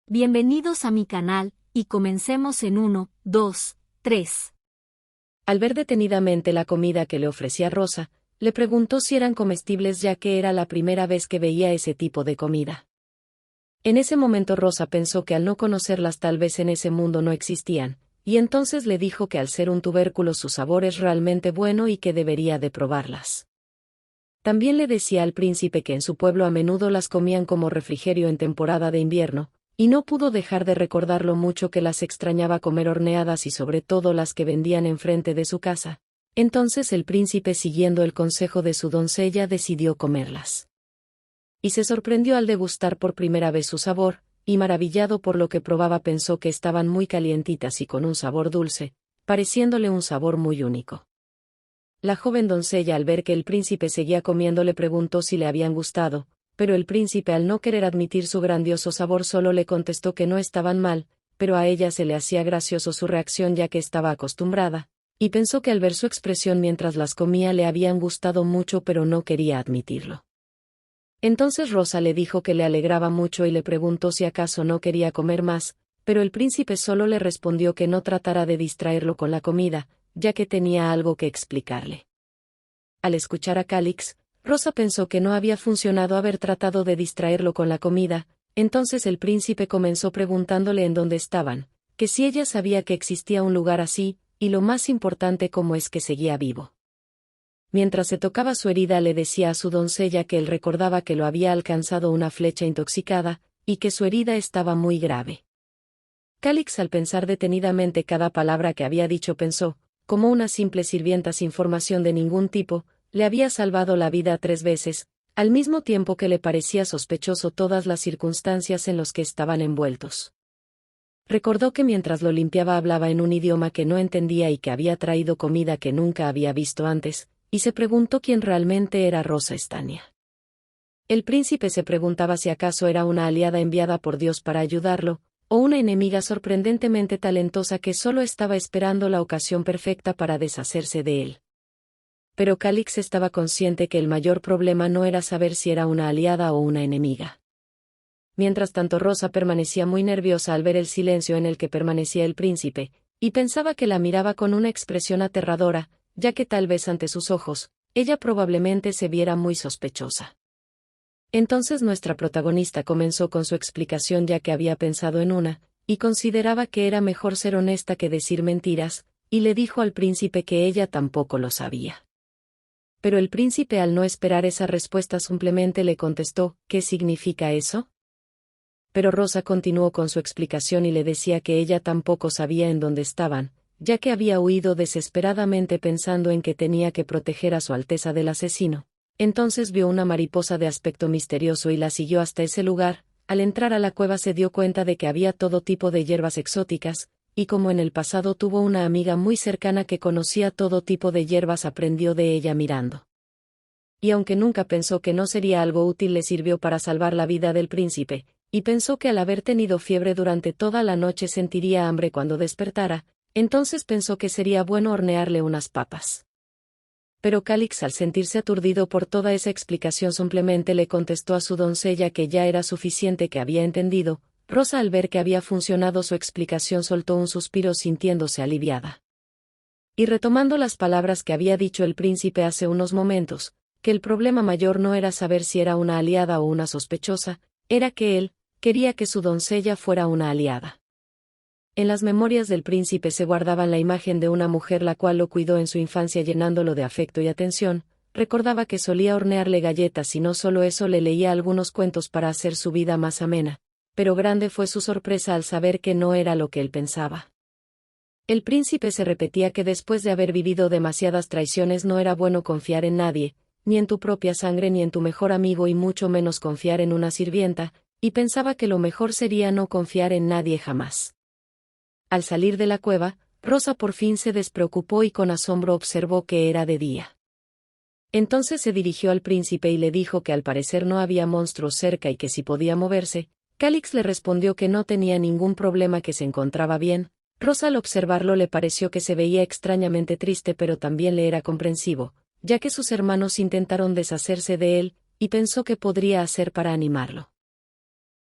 Bienvenidos a mi canal, y comencemos en 1, 2, 3. Al ver detenidamente la comida que le ofrecía Rosa, le preguntó si eran comestibles ya que era la primera vez que veía ese tipo de comida. En ese momento Rosa pensó que al no conocerlas tal vez en ese mundo no existían, y entonces le dijo que al ser un tubérculo su sabor es realmente bueno y que debería de probarlas. También le decía al príncipe que en su pueblo a menudo las comían como refrigerio en temporada de invierno, y no pudo dejar de recordar lo mucho que las extrañaba comer horneadas y sobre todo las que vendían enfrente de su casa. Entonces el príncipe, siguiendo el consejo de su doncella, decidió comerlas. Y se sorprendió al degustar por primera vez su sabor, y maravillado por lo que probaba pensó que estaban muy calientitas y con un sabor dulce, pareciéndole un sabor muy único. La joven doncella, al ver que el príncipe seguía comiendo, le preguntó si le habían gustado, pero el príncipe, al no querer admitir su grandioso sabor, solo le contestó que no estaban mal, pero a ella se le hacía gracioso su reacción ya que estaba acostumbrada, y pensó que al ver su expresión mientras las comía le habían gustado mucho pero no quería admitirlo. Entonces Rosa le dijo que le alegraba mucho y le preguntó si acaso no quería comer más, pero el príncipe solo le respondió que no tratara de distraerlo con la comida, ya que tenía algo que explicarle. Al escuchar a Calix, Rosa pensó que no había funcionado haber tratado de distraerlo con la comida, entonces el príncipe comenzó preguntándole en dónde estaban, que si ella sabía que existía un lugar así, y lo más importante cómo es que seguía vivo. Mientras se tocaba su herida le decía a su doncella que él recordaba que lo había alcanzado una flecha intoxicada, y que su herida estaba muy grave. Calix, al pensar detenidamente cada palabra que había dicho, pensó, como una simple sirvienta sin formación de ningún tipo, le había salvado la vida 3 veces, al mismo tiempo que le parecía sospechoso todas las circunstancias en las que estaban envueltos. Recordó que mientras lo limpiaba hablaba en un idioma que no entendía y que había traído comida que nunca había visto antes, y se preguntó quién realmente era Rosa Estania. El príncipe se preguntaba si acaso era una aliada enviada por Dios para ayudarlo, o una enemiga sorprendentemente talentosa que solo estaba esperando la ocasión perfecta para deshacerse de él. Pero Calix estaba consciente que el mayor problema no era saber si era una aliada o una enemiga. Mientras tanto Rosa permanecía muy nerviosa al ver el silencio en el que permanecía el príncipe, y pensaba que la miraba con una expresión aterradora, ya que tal vez ante sus ojos, ella probablemente se viera muy sospechosa. Entonces nuestra protagonista comenzó con su explicación ya que había pensado en una, y consideraba que era mejor ser honesta que decir mentiras, y le dijo al príncipe que ella tampoco lo sabía. Pero el príncipe, al no esperar esa respuesta, simplemente le contestó, ¿qué significa eso? Pero Rosa continuó con su explicación y le decía que ella tampoco sabía en dónde estaban, ya que había huido desesperadamente pensando en que tenía que proteger a su Alteza del asesino. Entonces vio una mariposa de aspecto misterioso y la siguió hasta ese lugar. Al entrar a la cueva se dio cuenta de que había todo tipo de hierbas exóticas, y como en el pasado tuvo una amiga muy cercana que conocía todo tipo de hierbas, aprendió de ella mirando. Y aunque nunca pensó que no sería algo útil, le sirvió para salvar la vida del príncipe, y pensó que al haber tenido fiebre durante toda la noche sentiría hambre cuando despertara, entonces pensó que sería bueno hornearle unas papas. Pero Calix, al sentirse aturdido por toda esa explicación, simplemente le contestó a su doncella que ya era suficiente, que había entendido. Rosa, al ver que había funcionado su explicación, soltó un suspiro sintiéndose aliviada. Y retomando las palabras que había dicho el príncipe hace unos momentos, que el problema mayor no era saber si era una aliada o una sospechosa, era que él quería que su doncella fuera una aliada. En las memorias del príncipe se guardaban la imagen de una mujer la cual lo cuidó en su infancia llenándolo de afecto y atención. Recordaba que solía hornearle galletas y no solo eso, le leía algunos cuentos para hacer su vida más amena. Pero grande fue su sorpresa al saber que no era lo que él pensaba. El príncipe se repetía que después de haber vivido demasiadas traiciones no era bueno confiar en nadie, ni en tu propia sangre ni en tu mejor amigo, y mucho menos confiar en una sirvienta, y pensaba que lo mejor sería no confiar en nadie jamás. Al salir de la cueva, Rosa por fin se despreocupó y con asombro observó que era de día. Entonces se dirigió al príncipe y le dijo que al parecer no había monstruos cerca y que si podía moverse. Calix le respondió que no tenía ningún problema, que se encontraba bien. Rosa, al observarlo, le pareció que se veía extrañamente triste, pero también le era comprensivo, ya que sus hermanos intentaron deshacerse de él, y pensó que podría hacer para animarlo.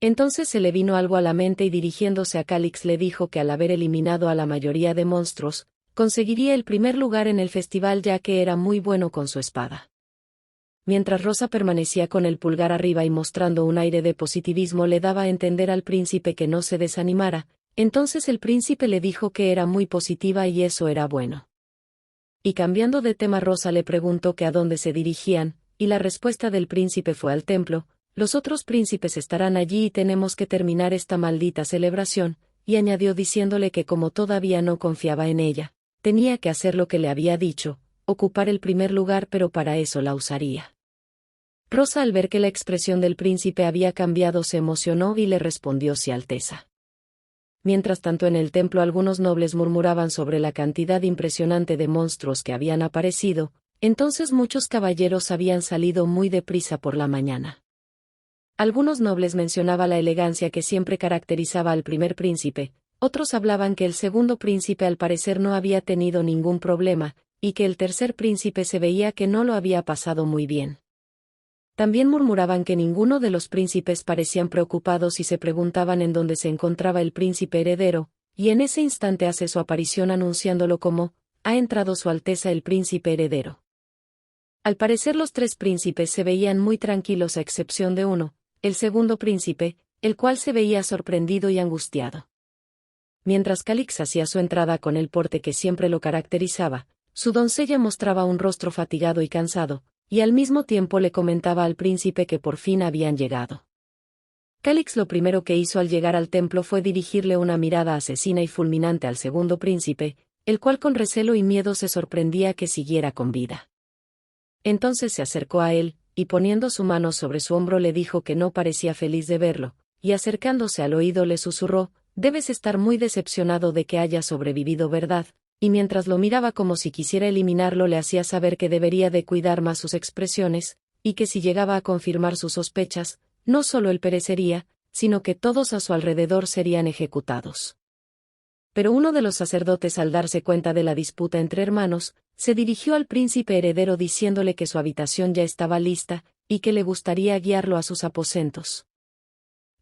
Entonces se le vino algo a la mente y dirigiéndose a Calix le dijo que al haber eliminado a la mayoría de monstruos, conseguiría el primer lugar en el festival ya que era muy bueno con su espada. Mientras Rosa permanecía con el pulgar arriba y mostrando un aire de positivismo le daba a entender al príncipe que no se desanimara, entonces el príncipe le dijo que era muy positiva y eso era bueno. Y cambiando de tema Rosa le preguntó que a dónde se dirigían, y la respuesta del príncipe fue al templo. Los otros príncipes estarán allí y tenemos que terminar esta maldita celebración, y añadió diciéndole que como todavía no confiaba en ella, tenía que hacer lo que le había dicho, ocupar el primer lugar pero para eso la usaría. Rosa al ver que la expresión del príncipe había cambiado se emocionó y le respondió sí Alteza. Mientras tanto en el templo algunos nobles murmuraban sobre la cantidad impresionante de monstruos que habían aparecido, entonces muchos caballeros habían salido muy deprisa por la mañana. Algunos nobles mencionaban la elegancia que siempre caracterizaba al primer príncipe, otros hablaban que el segundo príncipe al parecer no había tenido ningún problema, y que el tercer príncipe se veía que no lo había pasado muy bien. También murmuraban que ninguno de los príncipes parecían preocupados y se preguntaban en dónde se encontraba el príncipe heredero, y en ese instante hace su aparición anunciándolo como, ha entrado Su Alteza el príncipe heredero. Al parecer los tres príncipes se veían muy tranquilos a excepción de uno, el segundo príncipe, el cual se veía sorprendido y angustiado. Mientras Calix hacía su entrada con el porte que siempre lo caracterizaba, su doncella mostraba un rostro fatigado y cansado, y al mismo tiempo le comentaba al príncipe que por fin habían llegado. Calix lo primero que hizo al llegar al templo fue dirigirle una mirada asesina y fulminante al segundo príncipe, el cual con recelo y miedo se sorprendía que siguiera con vida. Entonces se acercó a él, y poniendo su mano sobre su hombro le dijo que no parecía feliz de verlo, y acercándose al oído le susurró, debes estar muy decepcionado de que haya sobrevivido, ¿verdad? Y mientras lo miraba como si quisiera eliminarlo le hacía saber que debería de cuidar más sus expresiones, y que si llegaba a confirmar sus sospechas, no solo él perecería, sino que todos a su alrededor serían ejecutados. Pero uno de los sacerdotes al darse cuenta de la disputa entre hermanos, se dirigió al príncipe heredero diciéndole que su habitación ya estaba lista, y que le gustaría guiarlo a sus aposentos.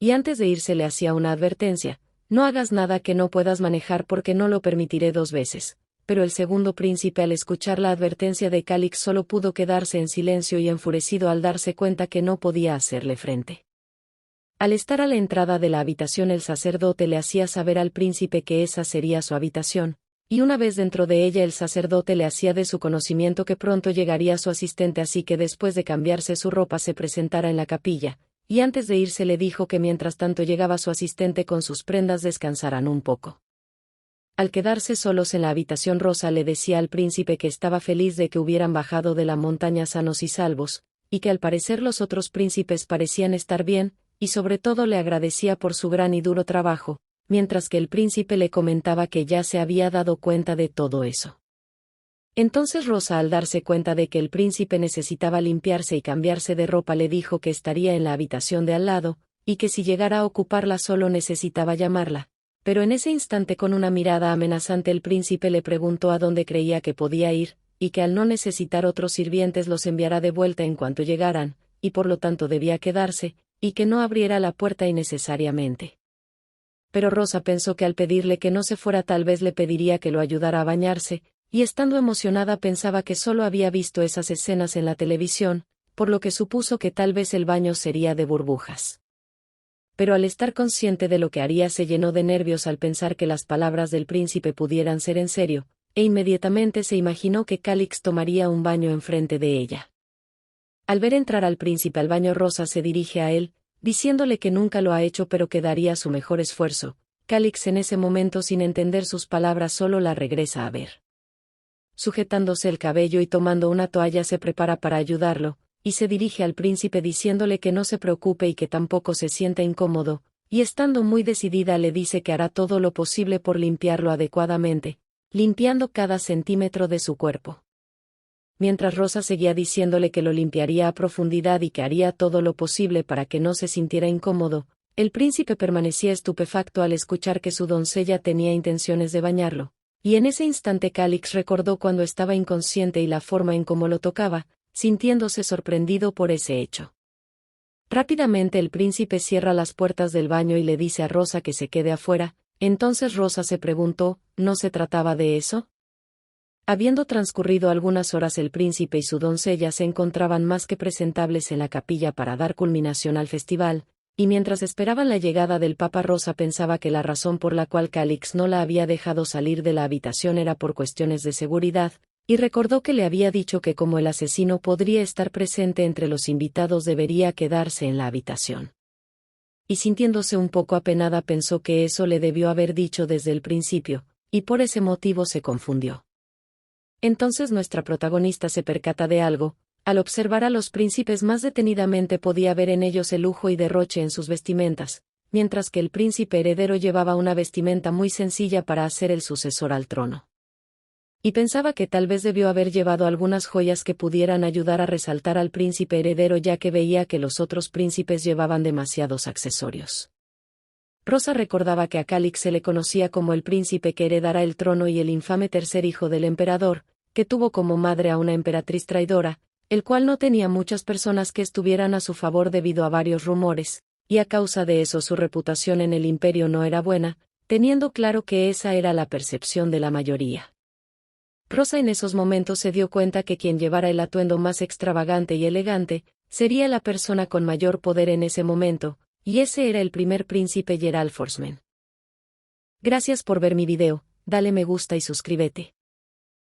Y antes de irse le hacía una advertencia, no hagas nada que no puedas manejar porque no lo permitiré 2 veces. Pero el segundo príncipe al escuchar la advertencia de Calix solo pudo quedarse en silencio y enfurecido al darse cuenta que no podía hacerle frente. Al estar a la entrada de la habitación el sacerdote le hacía saber al príncipe que esa sería su habitación, y una vez dentro de ella el sacerdote le hacía de su conocimiento que pronto llegaría su asistente así que después de cambiarse su ropa se presentara en la capilla, y antes de irse le dijo que mientras tanto llegaba su asistente con sus prendas descansaran un poco. Al quedarse solos en la habitación Rosa le decía al príncipe que estaba feliz de que hubieran bajado de la montaña sanos y salvos, y que al parecer los otros príncipes parecían estar bien, y sobre todo le agradecía por su gran y duro trabajo, mientras que el príncipe le comentaba que ya se había dado cuenta de todo eso. Entonces Rosa al darse cuenta de que el príncipe necesitaba limpiarse y cambiarse de ropa le dijo que estaría en la habitación de al lado, y que si llegara a ocuparla solo necesitaba llamarla. Pero en ese instante con una mirada amenazante el príncipe le preguntó a dónde creía que podía ir, y que al no necesitar otros sirvientes los enviará de vuelta en cuanto llegaran, y por lo tanto debía quedarse, y que no abriera la puerta innecesariamente. Pero Rosa pensó que al pedirle que no se fuera tal vez le pediría que lo ayudara a bañarse, y estando emocionada pensaba que solo había visto esas escenas en la televisión, por lo que supuso que tal vez el baño sería de burbujas. Pero al estar consciente de lo que haría se llenó de nervios al pensar que las palabras del príncipe pudieran ser en serio, e inmediatamente se imaginó que Calix tomaría un baño enfrente de ella. Al ver entrar al príncipe al baño Rosa se dirige a él, diciéndole que nunca lo ha hecho pero que daría su mejor esfuerzo. Calix en ese momento sin entender sus palabras solo la regresa a ver. Sujetándose el cabello y tomando una toalla se prepara para ayudarlo, y se dirige al príncipe diciéndole que no se preocupe y que tampoco se sienta incómodo, y estando muy decidida le dice que hará todo lo posible por limpiarlo adecuadamente, limpiando cada centímetro de su cuerpo. Mientras Rosa seguía diciéndole que lo limpiaría a profundidad y que haría todo lo posible para que no se sintiera incómodo, el príncipe permanecía estupefacto al escuchar que su doncella tenía intenciones de bañarlo, y en ese instante Calix recordó cuando estaba inconsciente y la forma en cómo lo tocaba, sintiéndose sorprendido por ese hecho. Rápidamente el príncipe cierra las puertas del baño y le dice a Rosa que se quede afuera. Entonces Rosa se preguntó, ¿no se trataba de eso? Habiendo transcurrido algunas horas, el príncipe y su doncella se encontraban más que presentables en la capilla para dar culminación al festival, y mientras esperaban la llegada del Papa, Rosa pensaba que la razón por la cual Calix no la había dejado salir de la habitación era por cuestiones de seguridad, y recordó que le había dicho que como el asesino podría estar presente entre los invitados debería quedarse en la habitación. Y sintiéndose un poco apenada pensó que eso le debió haber dicho desde el principio, y por ese motivo se confundió. Entonces nuestra protagonista se percata de algo. Al observar a los príncipes más detenidamente podía ver en ellos el lujo y derroche en sus vestimentas, mientras que el príncipe heredero llevaba una vestimenta muy sencilla para ser el sucesor al trono. Y pensaba que tal vez debió haber llevado algunas joyas que pudieran ayudar a resaltar al príncipe heredero, ya que veía que los otros príncipes llevaban demasiados accesorios. Rosa recordaba que a Calix se le conocía como el príncipe que heredará el trono y el infame tercer hijo del emperador, que tuvo como madre a una emperatriz traidora, el cual no tenía muchas personas que estuvieran a su favor debido a varios rumores, y a causa de eso su reputación en el imperio no era buena, teniendo claro que esa era la percepción de la mayoría. Rosa en esos momentos se dio cuenta que quien llevara el atuendo más extravagante y elegante, sería la persona con mayor poder en ese momento, y ese era el primer príncipe Gerald Forsman. Gracias por ver mi video, dale me gusta y suscríbete.